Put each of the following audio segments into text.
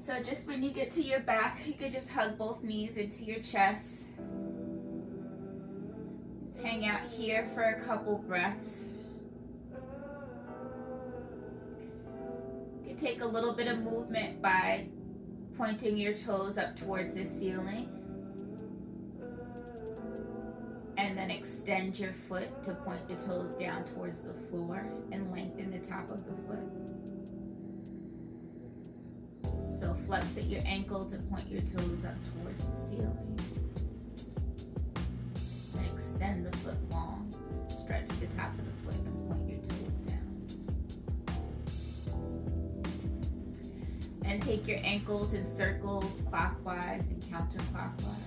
So just when you get to your back, you could just hug both knees into your chest. Just hang out here for a couple breaths. You can take a little bit of movement by pointing your toes up towards the ceiling. And then extend your foot to point the toes down towards the floor and lengthen the top of the foot. So flex at your ankle to point your toes up towards the ceiling. And extend the foot long to stretch the top of the foot and point your toes down. And take your ankles in circles clockwise and counterclockwise.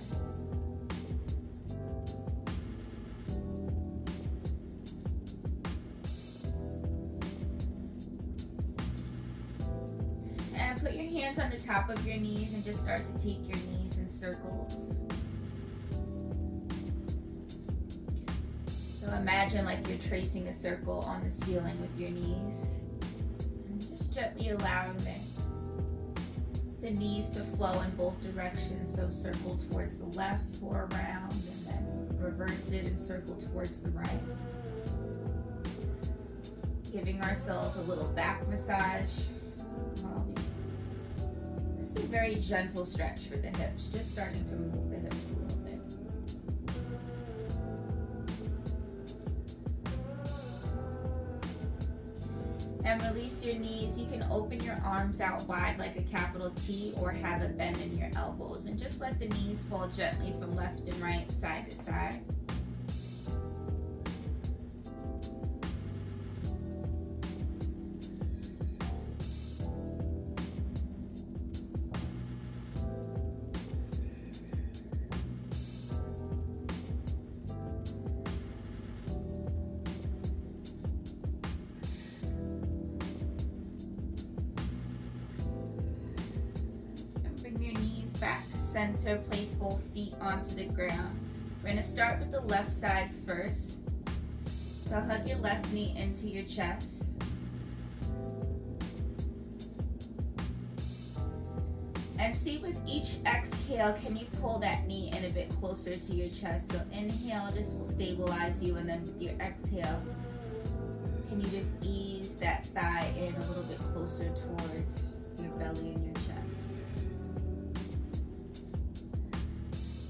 Put your hands on the top of your knees and just start to take your knees in circles. So imagine like you're tracing a circle on the ceiling with your knees. And just gently allowing the knees to flow in both directions. So circle towards the left or around, and then reverse it and circle towards the right. Giving ourselves a little back massage. It's a very gentle stretch for the hips, just starting to move the hips a little bit. And release your knees. You can open your arms out wide like a capital T or have a bend in your elbows. And just let the knees fall gently from left and right, side to side. Back to center, place both feet onto the ground. We're going to start with the left side first. So hug your left knee into your chest. And see, with each exhale, can you pull that knee in a bit closer to your chest? So inhale, this will stabilize you, and then with your exhale, can you just ease that thigh in a little bit closer towards your belly and your chest?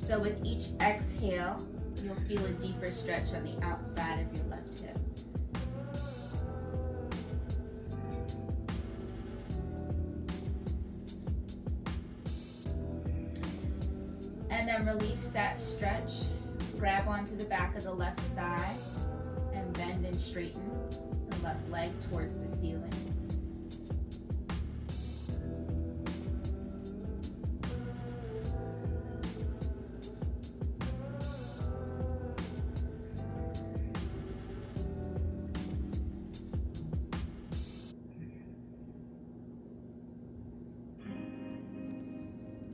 So with each exhale, you'll feel a deeper stretch on the outside of your left hip. And then release that stretch. Grab onto the back of the left thigh and bend and straighten the left leg towards the ceiling.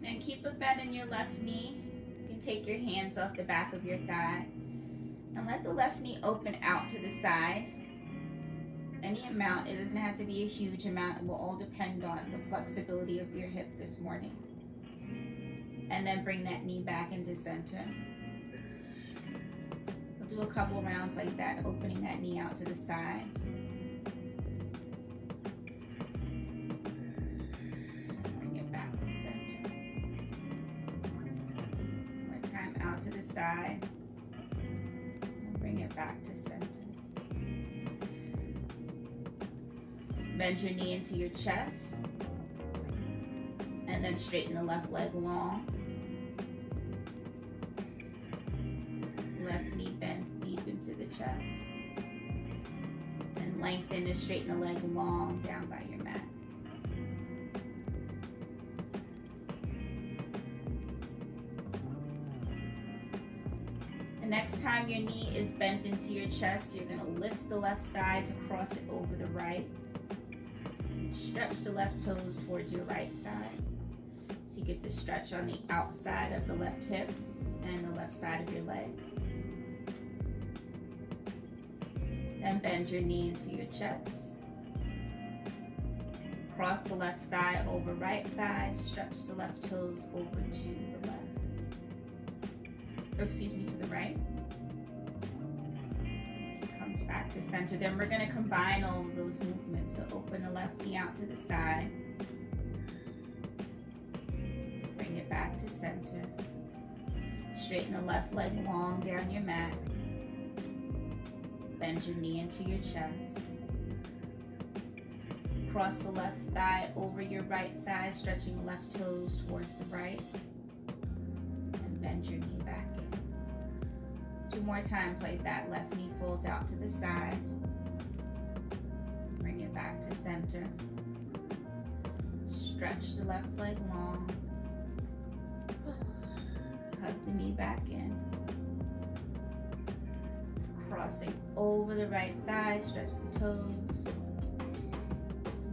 And keep a bend in your left knee. You can take your hands off the back of your thigh and let the left knee open out to the side. Any amount, it doesn't have to be a huge amount. It will all depend on the flexibility of your hip this morning. And then bring that knee back into center. We'll do a couple rounds like that, opening that knee out to the side. Side and bring it back to center. Bend your knee into your chest and then straighten the left leg long. Left knee bends deep into the chest and lengthen to straighten the leg long down by your mat. Next time your knee is bent into your chest, you're going to lift the left thigh to cross it over the right. Stretch the left toes towards your right side. So you get the stretch on the outside of the left hip and the left side of your leg. Then bend your knee into your chest. Cross the left thigh over right thigh. Stretch the left toes over to the left. Or excuse me, to the right. Comes back to center. Then we're going to combine all of those movements. So open the left knee out to the side. Bring it back to center. Straighten the left leg long down your mat. Bend your knee into your chest. Cross the left thigh over your right thigh, stretching the left toes towards the right. And bend your knee back in. 2 more times like that. Left knee folds out to the side. Bring it back to center. Stretch the left leg long. Hug the knee back in. Crossing over the right thigh, stretch the toes.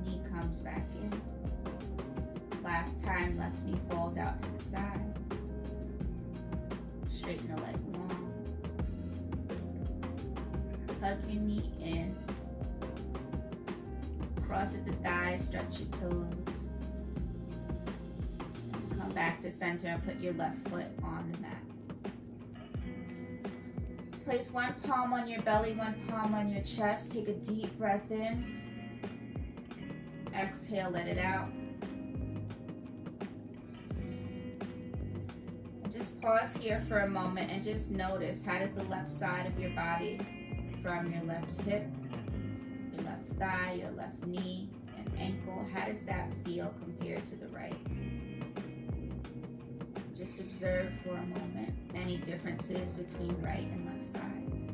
Knee comes back in. Last time, left knee falls out to the side. Straighten the leg long. Hug your knee in. Cross at the thighs, stretch your toes. Come back to center and put your left foot on the mat. Place one palm on your belly, one palm on your chest. Take a deep breath in. Exhale, let it out. And just pause here for a moment and just notice, how does the left side of your body, from your left hip, your left thigh, your left knee, and ankle, how does that feel compared to the right? Just observe for a moment any differences between right and left sides.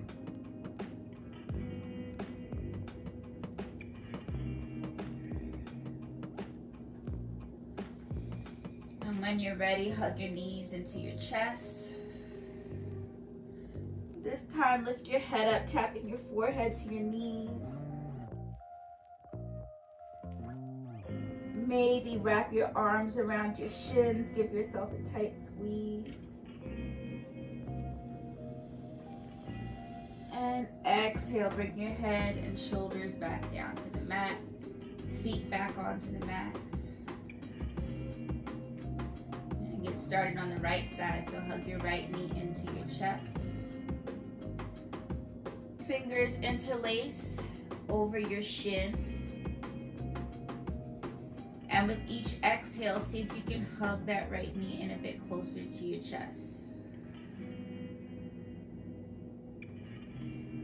And when you're ready, hug your knees into your chest. This time, lift your head up, tapping your forehead to your knees. Maybe wrap your arms around your shins, give yourself a tight squeeze. And exhale, bring your head and shoulders back down to the mat, feet back onto the mat. And get started on the right side, so hug your right knee into your chest. Fingers interlace over your shin. And with each exhale, see if you can hug that right knee in a bit closer to your chest.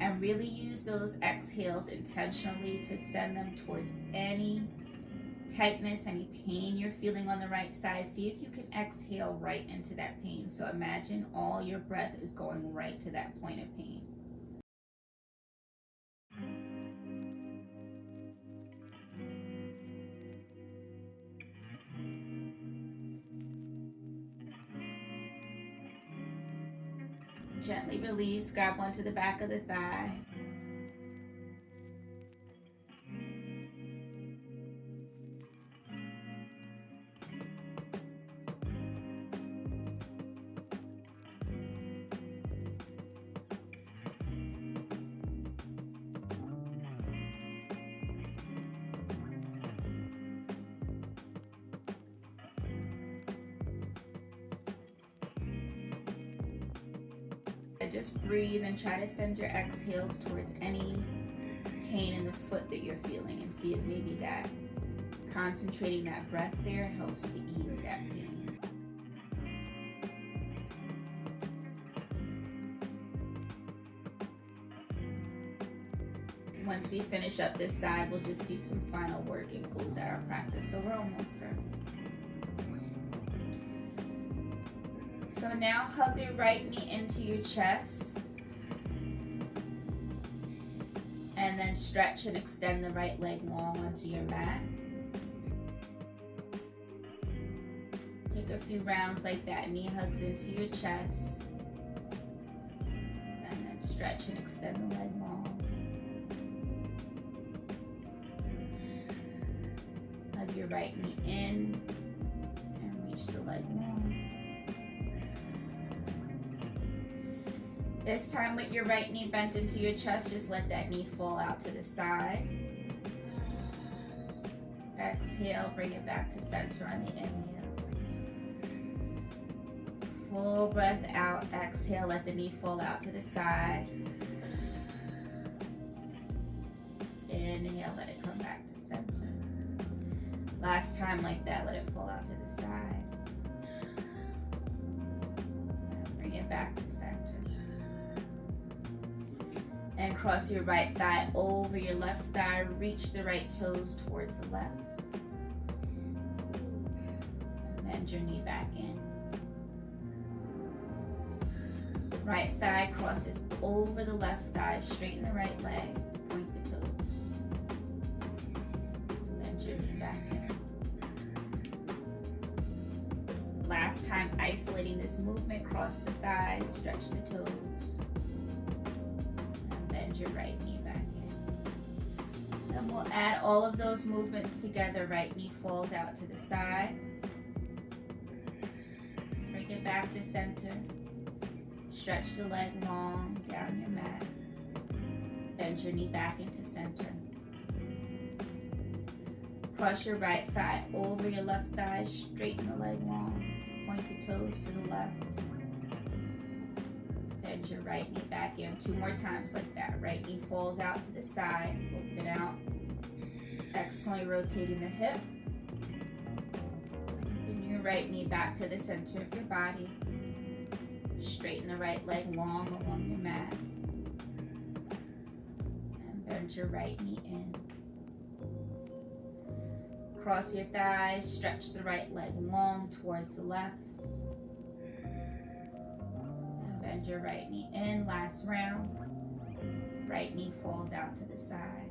And really use those exhales intentionally to send them towards any tightness, any pain you're feeling on the right side. See if you can exhale right into that pain. So imagine all your breath is going right to that point of pain. Gently release, grab onto the back of the thigh. Just breathe and try to send your exhales towards any pain in the foot that you're feeling, and see if maybe that concentrating that breath there helps to ease that pain. Once we finish up this side, we'll just do some final work and close out our practice. So we're almost done. So now hug your right knee into your chest. And then stretch and extend the right leg long onto your mat. Take a few rounds like that. Knee hugs into your chest. And then stretch and extend the leg long. Hug your right knee in and reach the leg long. This time with your right knee bent into your chest, just let that knee fall out to the side. Exhale, bring it back to center on the inhale. Full breath out, exhale, let the knee fall out to the side. Inhale, let it come back to center. Last time like that, let it fall out to the side. And bring it back to center. And cross your right thigh over your left thigh. Reach the right toes towards the left. And bend your knee back in. Right thigh crosses over the left thigh. Straighten the right leg. Point the toes. Bend your knee back in. Last time, isolating this movement. Cross the thighs. Stretch the toes. Your right knee back in. And we'll add all of those movements together. Right knee falls out to the side. Bring it back to center. Stretch the leg long down your mat. Bend your knee back into center. Cross your right thigh over your left thigh. Straighten the leg long. Point the toes to the left. Bend your right knee back in. 2 more times like that. Right knee falls out to the side. Open out. Excellently rotating the hip. Bring your right knee back to the center of your body. Straighten the right leg long along your mat. And bend your right knee in. Cross your thighs. Stretch the right leg long towards the left. Bend your right knee in. Last round. Right knee falls out to the side.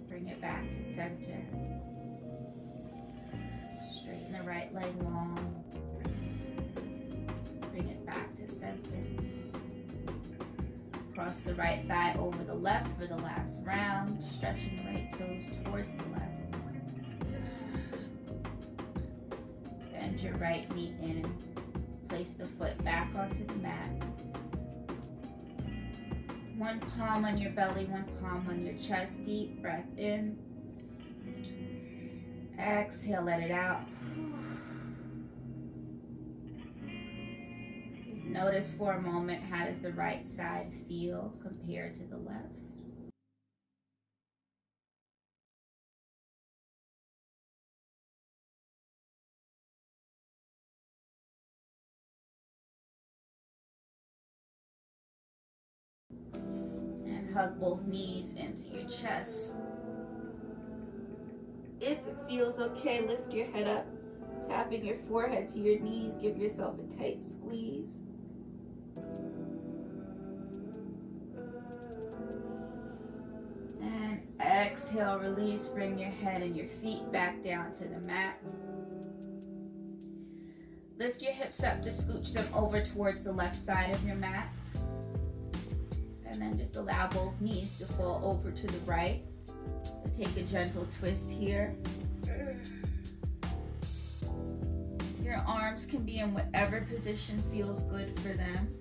Bring it back to center. Straighten the right leg long. Bring it back to center. Cross the right thigh over the left for the last round. Stretching the right toes towards the left. Bend your right knee in. Place the foot back onto the mat. One palm on your belly, one palm on your chest. Deep breath in. Exhale, let it out. Just notice for a moment, how does the right side feel compared to the left? Hug both knees into your chest. If it feels okay, lift your head up, tapping your forehead to your knees. Give yourself a tight squeeze. And exhale, release. Bring your head and your feet back down to the mat. Lift your hips up to scooch them over towards the left side of your mat. And then just allow both knees to fall over to the right. And take a gentle twist here. Your arms can be in whatever position feels good for them.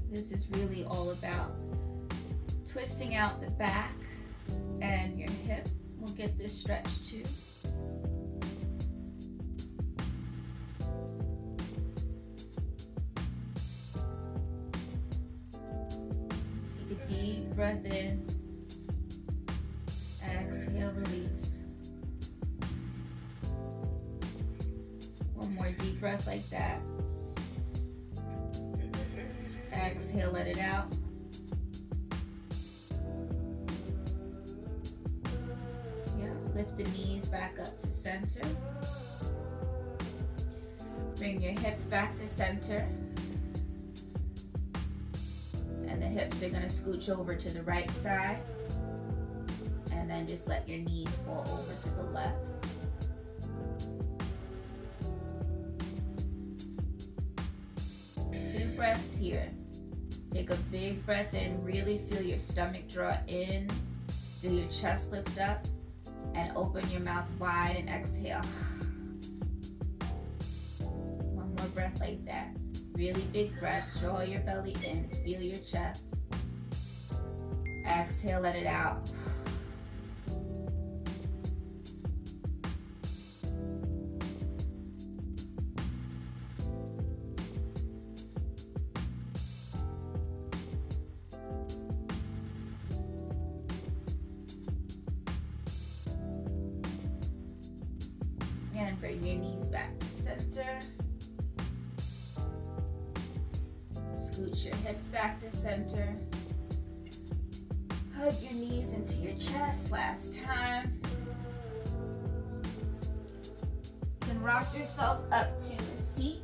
This is really all about twisting out the back and your hip will get this stretch too. Deep breath in. Exhale, release. One more deep breath like that. Exhale, let it out. Yeah, lift the knees back up to center. Bring your hips back to center. And the hips are going to scooch over to the right side. And then just let your knees fall over to the left. Two breaths here. Take a big breath in. Really feel your stomach draw in. Feel your chest lift up. And open your mouth wide and exhale. One more breath like that. Really big breath. Draw your belly in. Feel your chest. Exhale, let it out. And bring your knees back to center. Scoot your hips back to center. Hug your knees into your chest last time. You can rock yourself up to a seat.